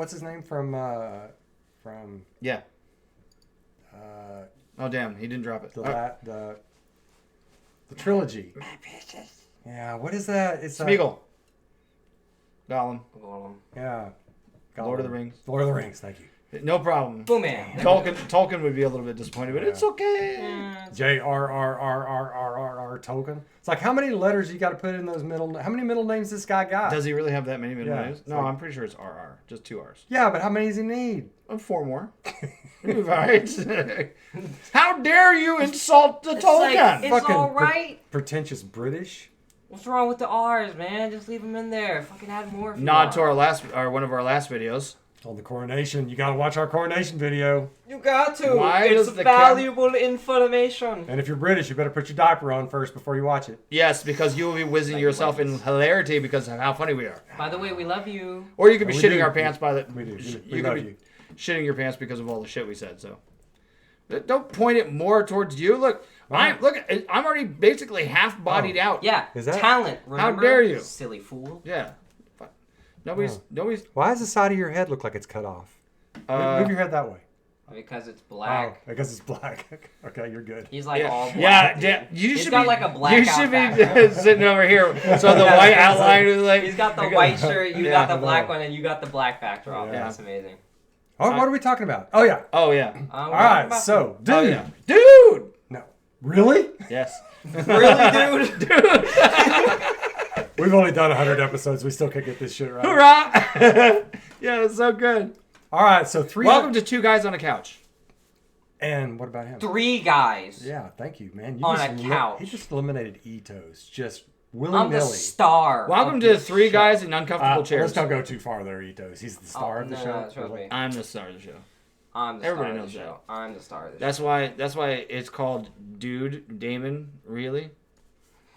what's his name from Yeah. Oh damn, he didn't drop it. the trilogy. Yeah, what is that? It's Smeagol. Gollum. Yeah. Lord of the Rings. Lord of the Rings. Thank you. No problem. Boom, man. Tolkien would be a little bit disappointed, but it's okay. J.R.R.R.R.R.R. Tolkien. It's like, how many letters you got to put in those middle? How many middle names this guy got? Does he really have that many middle names? No, like, I'm pretty sure it's RR. Just 2 R's. Yeah, but how many does he need? 4 more. Right? How dare you insult the Tolkien? Like, it's Fucking all right. Pretentious British. What's wrong with the R's, man? Just leave them in there. Fucking add more. Nod to one of our last videos. On the coronation. You got to watch our coronation video. You got to. Why it's does the valuable information. And if you're British, you better put your diaper on first before you watch it. Yes, because you will be whizzing yourself in hilarity because of how funny we are. By the way, we love you. Or you could be We shitting do. our pants by the. We do. We You love could you. be shitting your pants because of all the shit we said. So, don't point it more towards you. Look, I'm already basically half bodied out. Yeah. Is that- talent? Remember? How dare you, silly fool? Yeah. Nobody's. Why does the side of your head look like it's cut off? Move your head that way. Because it's black. Oh, because it's black. Okay, you're good. He's like all Yeah, black. yeah. He's got like a blackout You should be background. sitting over here. So the white outline is like. He's got the white shirt, you Yeah, got the I black know. one, and you got the black backdrop. Yeah. That's amazing. Oh, what are we talking about? Oh, yeah. Oh yeah. All right, so, dude. Oh yeah. Dude. No. Really? Yes. Really, dude? We've only done 100 episodes. We still can't get this shit right. Hurrah! Yeah, it's so good. All right, so Welcome to 2 Guys on a Couch. And what about him? 3 guys. Yeah, thank you, man. On a couch. He just eliminated Itos. Just I'm willy-nilly. the star. Welcome to 3 Guys in Uncomfortable Chairs. Let's don't go too far there, Itos. He's the star of the show. No, trust me. I'm the star of the show. I'm the Everybody star of knows the show. I'm the star of the That's show. why it's called Dude Damon Really.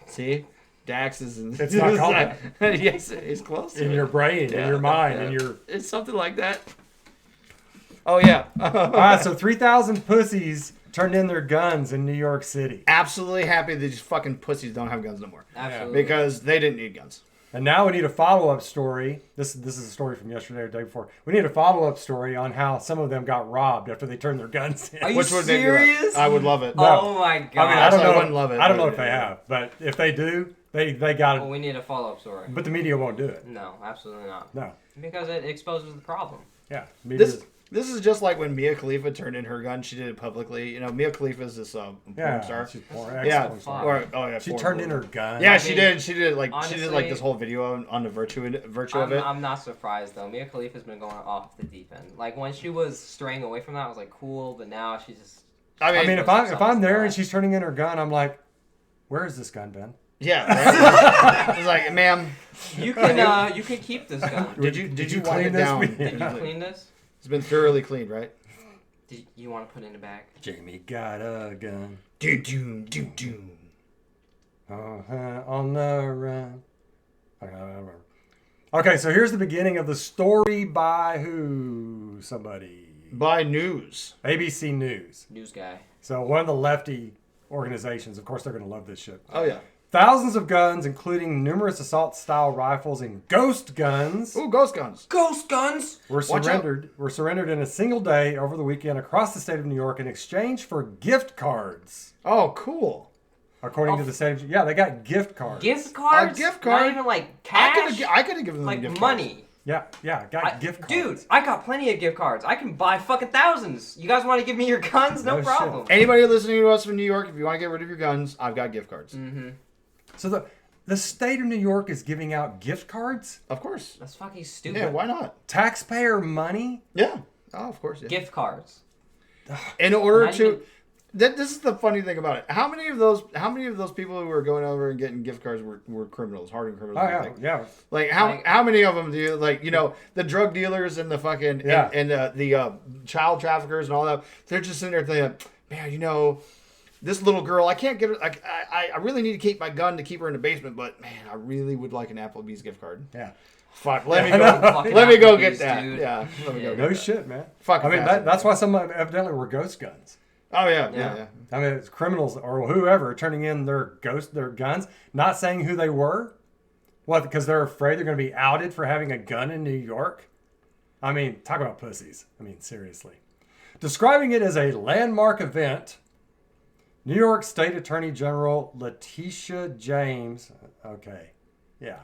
See, Dax is. It's not called that. Yes, it's close. To In it. your brain, Yeah, in your mind, yeah. in your... It's something like that. Oh yeah. All right, so 3,000 pussies turned in their guns in New York City. Absolutely happy that these fucking pussies don't have guns no more. Absolutely. Because they didn't need guns. And now we need a follow-up story. This is a story from yesterday or the day before. We need a follow-up story on how some of them got robbed after they turned their guns in. Are you Which would make me laugh. serious? I would love it. No. Oh my god. I mean, I don't I know. wouldn't love it, I don't know but- if they have, but if they do, they got it. Well, we need a follow-up story. But the media won't do it. No, absolutely not. No. Because it exposes the problem. Yeah. Media This is just like when Mia Khalifa turned in her gun. She did it publicly. You know, Mia Khalifa is this porn star. She's porn, Yeah. ex-porn star. She She turned in her gun. Yeah, I she mean, did. She did like she did like honestly, this whole video on the virtue of it. I'm not surprised though. Mia Khalifa's been going off the deep end. Like when she was straying away from that, I was like, cool. But now she's just. I mean, if I'm there and she's turning in her gun, I'm like, where has this gun been? yeah. Right? I was like, ma'am, You can keep this gun. did you wipe clean it this? down? Did you clean this? It's been thoroughly cleaned, right? Did you want to put it in a bag? Jamie got a gun. Do. On the run. Okay, I don't remember. Okay, so here's the beginning of the story by who? Somebody. By news. ABC News. News guy. So one of the lefty organizations, of course, they're going to love this shit. Oh yeah. Thousands of guns, including numerous assault-style rifles and ghost guns, Ooh, ghost guns. Ghost guns. were Watch out. surrendered in a single day over the weekend across the state of New York in exchange for gift cards. Oh, cool. According to the state, yeah, they got gift cards. Gift cards. A gift card? Not even like cash. I could have given them like gift money. cards. Yeah, got gift cards. Dude, I got plenty of gift cards. I can buy fucking thousands. You guys want to give me your guns? No No problem. Anybody listening to us from New York, if you want to get rid of your guns, I've got gift cards. Mm-hmm. So the state of New York is giving out gift cards? Of course. That's fucking stupid. Yeah, why not? Taxpayer money? Yeah. Oh, of course. Yeah. Gift cards. In order Not to. even- This is the funny thing about it. How many of those people who were going over and getting gift cards were criminals, hardened criminals? Oh, you yeah, think? yeah. Like Like- how many of them do you like? You know, the drug dealers and the fucking Yeah. and the child traffickers and all that. They're just sitting there thinking, man, you know, this little girl, I can't get her. Like, I really need to keep my gun to keep her in the basement, but man, I really would like an Applebee's gift card. Yeah. Fuck, let me I go. know. Fucking Let me go Applebee's, get that. dude. Yeah, let me go. No get that. shit, man. Fucking I mean, fascinating. that's why some of them evidently were ghost guns. Oh yeah. I mean, it's criminals or whoever turning in their guns, not saying who they were. What? Because they're afraid they're going to be outed for having a gun in New York. I mean, talk about pussies. I mean, seriously. Describing it as a landmark event, New York State Attorney General Letitia James, okay, yeah,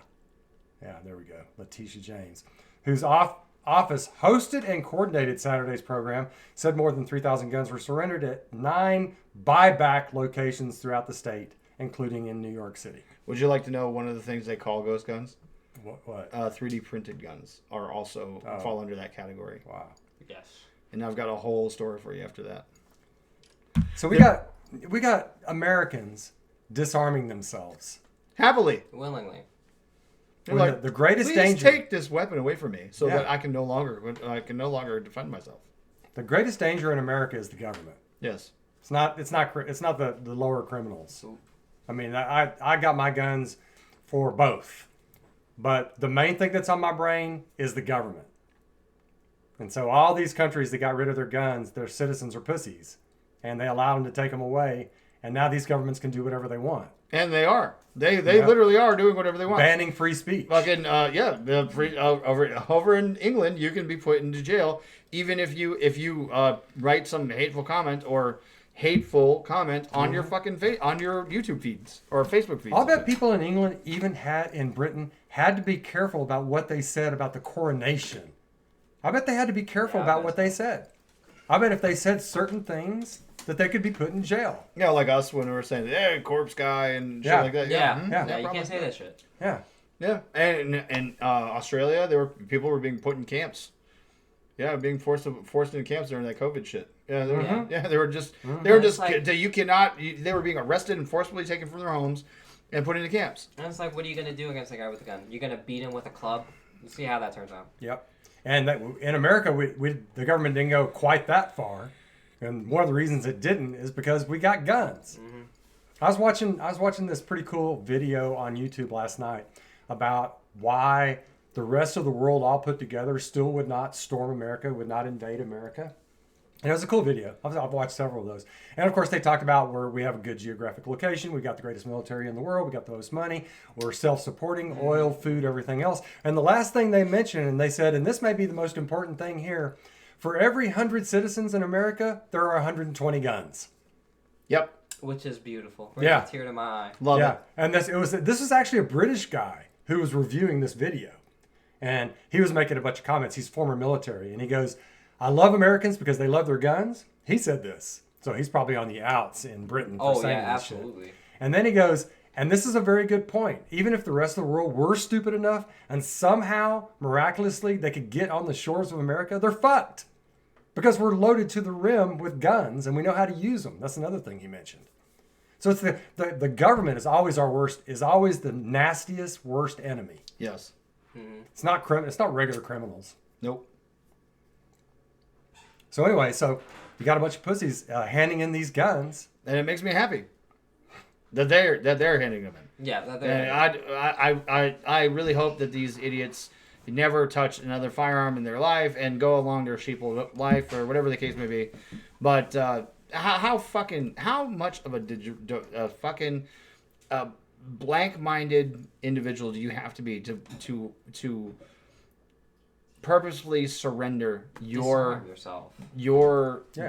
there we go, Letitia James, whose office hosted and coordinated Saturday's program, said more than 3,000 guns were surrendered at 9 buyback locations throughout the state, including in New York City. Would you like to know one of the things they call ghost guns? What? 3D printed guns are also fall under that category. Wow. Yes. And I've got a whole story for you after that. So we got Americans disarming themselves. Happily. Willingly. They're like, the greatest please danger. take this weapon away from me so that I can no longer defend myself. The greatest danger in America is the government. Yes. It's not the lower criminals. I mean, I got my guns for both. But the main thing that's on my brain is the government. And so all these countries that got rid of their guns, their citizens are pussies. And they allowed them to take them away. And now these governments can do whatever they want. And they are. They literally are doing whatever they want. Banning free speech. Fucking over in England, you can be put into jail even if you write some hateful comment on your fucking on your YouTube feeds or Facebook feeds. I'll bet people in England, even in Britain, had to be careful about what they said about the coronation. I bet they had to be careful about what they said. I bet if they said certain things, that they could be put in jail. Yeah, like us when we were saying, "Hey, corpse guy" and shit like that. Yeah, you can't say that shit. Yeah. Yeah, and in Australia, people were being put in camps. Yeah, being forced into camps during that COVID shit. Yeah, they were just they were being arrested and forcibly taken from their homes and put into camps. And it's like, what are you gonna do against a guy with a gun? You're gonna beat him with a club? You see how that turns out. Yep. And in America, the government didn't go quite that far. And one of the reasons it didn't is because we got guns. Mm-hmm. I was watching this pretty cool video on YouTube last night about why the rest of the world all put together still would not storm America, would not invade America. And it was a cool video. I've watched several of those. And of course, they talked about where we have a good geographic location. We got the greatest military in the world. We got the most money. We're self-supporting, oil, food, everything else. And the last thing they mentioned, and they said, and this may be the most important thing here, for every 100 citizens in America, there are 120 guns. Yep. Which is beautiful. Brings a tear to my eye. Love it. And this was actually a British guy who was reviewing this video. And he was making a bunch of comments. He's former military. And he goes, I love Americans because they love their guns. He said this. So he's probably on the outs in Britain for saying this absolutely. shit. And then he goes, and this is a very good point. Even if the rest of the world were stupid enough and somehow, miraculously, they could get on the shores of America, they're fucked. Because we're loaded to the rim with guns and we know how to use them. That's another thing he mentioned. So it's the government is always always the nastiest, worst enemy. Yes. Mm-hmm. It's not regular criminals. Nope. So anyway, you got a bunch of pussies handing in these guns. And it makes me happy that they're handing them in. Yeah, that they're. And I really hope that these idiots never touch another firearm in their life and go along their sheeple life or whatever the case may be. But how much of a fucking blank-minded individual do you have to be to purposefully surrender your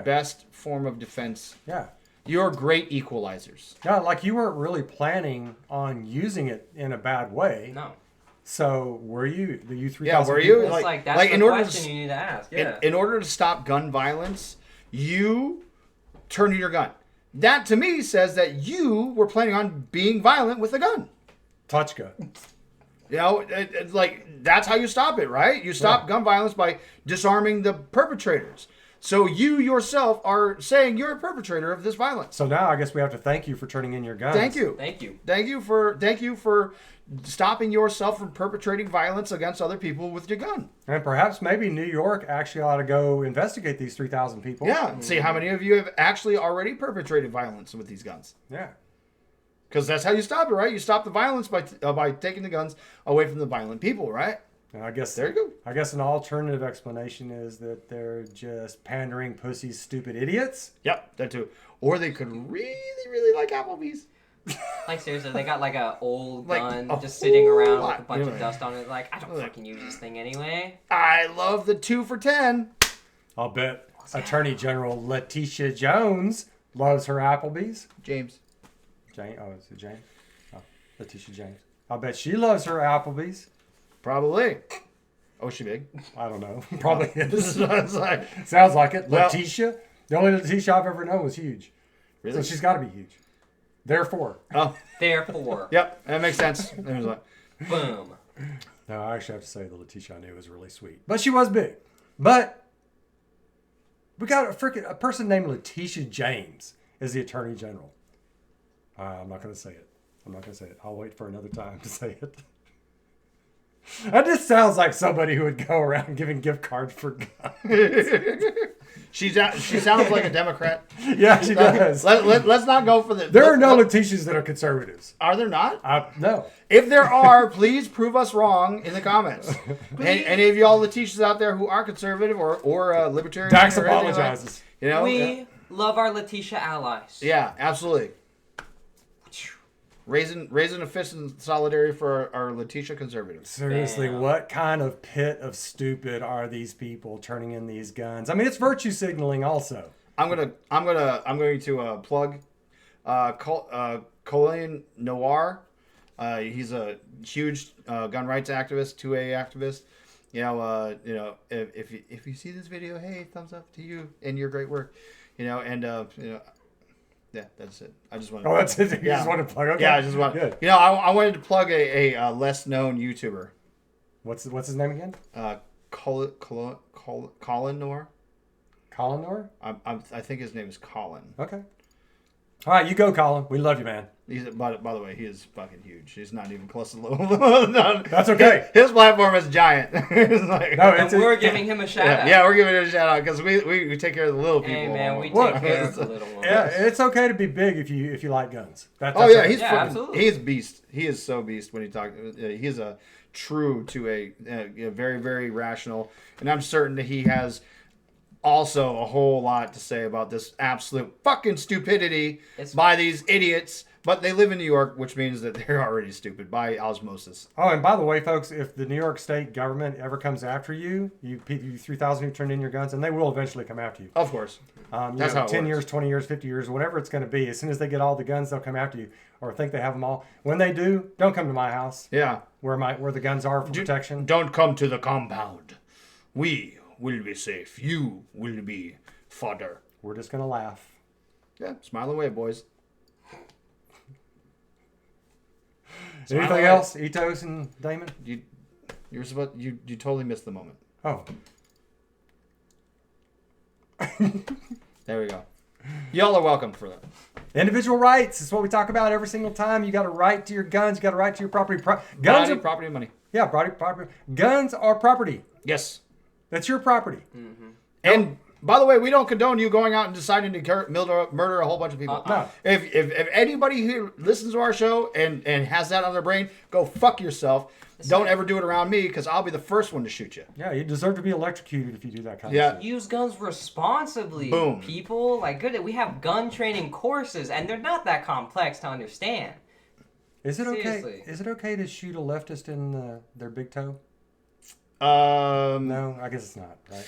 best form of defense? Yeah. Your great equalizers. Yeah, like you weren't really planning on using it in a bad way. No. So were you? The you 3,000? Yeah, were you? It's that's the question you need to ask. Yeah. In order to stop gun violence, you turned in your gun. That to me says that you were planning on being violent with a gun. Touchka. You know, it's like that's how you stop it, right? You stop gun violence by disarming the perpetrators. So you yourself are saying you're a perpetrator of this violence. So now I guess we have to thank you for turning in your guns. Thank you. Thank you for stopping yourself from perpetrating violence against other people with your gun. And perhaps maybe New York actually ought to go investigate these 3,000 people. Yeah, and see how many of you have actually already perpetrated violence with these guns. Yeah. Because that's how you stop it, right? You stop the violence by taking the guns away from the violent people, right? And I guess there you go. I guess an alternative explanation is that they're just pandering pussies, stupid idiots. Yep, that too. Or they could really, really like Applebee's. Like seriously, they got like a old Like, gun a just sitting around whole with a lot. bunch of Anyway. dust on it. Like I don't fucking use this thing anyway. I love the 2 for $10. I'll bet Attorney General Letitia Jones loves her Applebee's. James. Jane? Oh, is it Jane? Oh, Letitia James. I'll bet she loves her Applebee's. Probably. Oh, she big? I don't know. Probably This is. is what it's like. Sounds like it. Well- Letitia. The only Letitia I've ever known was huge. Really? So she's got to be huge. Therefore. Oh, Therefore, yep. That makes sense. There's like, boom. No, I actually have to say the Letitia I knew was really sweet. But she was big. But we got a person named Letitia James is the Attorney General. I'm not going to say it. I'll wait for another time to say it. That just sounds like somebody who would go around giving gift cards for guns. she sounds like a Democrat. Yeah, she does. Let's not go for the. There are no Letitias that are conservatives. Are there not? No. If there are, please prove us wrong in the comments. And any of y'all Letitias out there who are conservative or libertarian. Dax or anything like- apologizes. you know? We love our Letitia allies. Yeah, absolutely. Raising a fist in solidarity for our Letitia conservatives. Seriously, Damn. what kind of pit of stupid are these people turning in these guns? I mean, it's virtue signaling also. I'm going to plug Colin Noir. He's a huge gun rights activist, 2A activist. If you see this video, hey, thumbs up to you and your great work. Yeah, that's it. I just want. Oh, that's it. You Yeah. just want to plug? Okay. Yeah, I just want. Good. I wanted to plug a less known YouTuber. What's his name again? Colin Noir. Colin Noor? I think his name is Colin. Okay. All right, you go, Colin. We love you, man. By the way, he is fucking huge. He's not even close to little. That's okay. His platform is giant. It's like, No, And we're giving him a shout out. yeah, we're giving it a shout out because we take care of the little people. Hey man, we What? take care of the little ones. Yeah, it's okay to be be if you like guns. That's Oh yeah, okay. he's Yeah, fucking, absolutely. he's beast. He is so beast when he talks. He's a true to a very very rational, and I'm certain that he has also a whole lot to say about this absolute fucking stupidity by these idiots. But they live in New York, which means that they're already stupid by osmosis. Oh, and by the way, folks, if the New York State government ever comes after you 3,000 who turned in your guns, and they will eventually come after you. Of course. That's how it 10 works. years, 20 years, 50 years, whatever it's going to be. As soon as they get all the guns, they'll come after you or think they have them all. When they do, don't come to my house Yeah. where the guns are for protection. Don't come to the compound. We will be safe. You will be fodder. We're just going to laugh. Yeah, smile away, boys. Anything away. else, Itos and Damon? You totally missed the moment. Oh, There we go. Y'all are welcome for that. individual rights is what we talk about every single time. You got a right to your guns. You got a right to your property. Guns Body, are property, and money. yeah, property. Guns are property. Yes. That's your property. And by the way, we don't condone you going out and deciding to murder a whole bunch of people. No. If anybody who listens to our show and has that on their brain, go fuck yourself. Don't ever do it around me because I'll be the first one to shoot you. Yeah, you deserve to be electrocuted if you do that kind Yeah. of stuff. Use guns responsibly, Boom. people. Like, good. We have gun training courses, and they're not that complex to understand. Is it okay? Seriously. Is it okay to shoot a leftist in their big toe? No, I guess it's not. Right?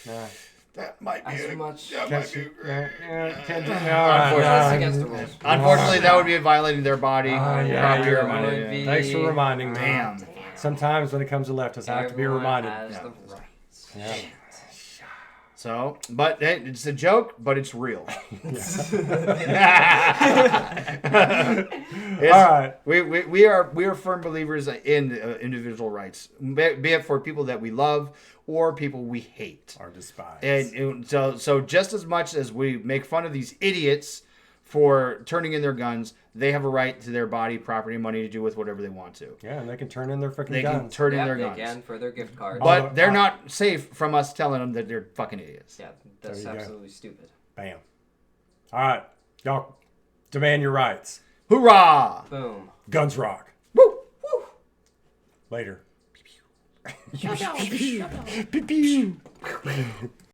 Nah. that might be. As much. That Can't might be. shoot. Can't do. Unfortunately. That's against the rules. Unfortunately, that would be violating their body, yeah, property, you're or right. money. Would be- Thanks for reminding me. Damn. Sometimes when it comes to leftists, I have to be Everyone reminded. has Yeah. the rights. Yeah. So, but hey, it's a joke, but it's real. All right. We are firm believers in individual rights, be it for people that we love or people we hate. Or despise. And so just as much as we make fun of these idiots for turning in their guns, they have a right to their body, property, and money to do with whatever they want to. Yeah, and they can turn in their freaking They can guns. turn in Yeah, their they guns. can for their gift card. But they're not safe from us telling them that they're fucking idiots. Yeah, that's There you go. absolutely stupid. Bam. All right. Y'all demand your rights. Hoorah! Boom. Guns rock. Woo! Later.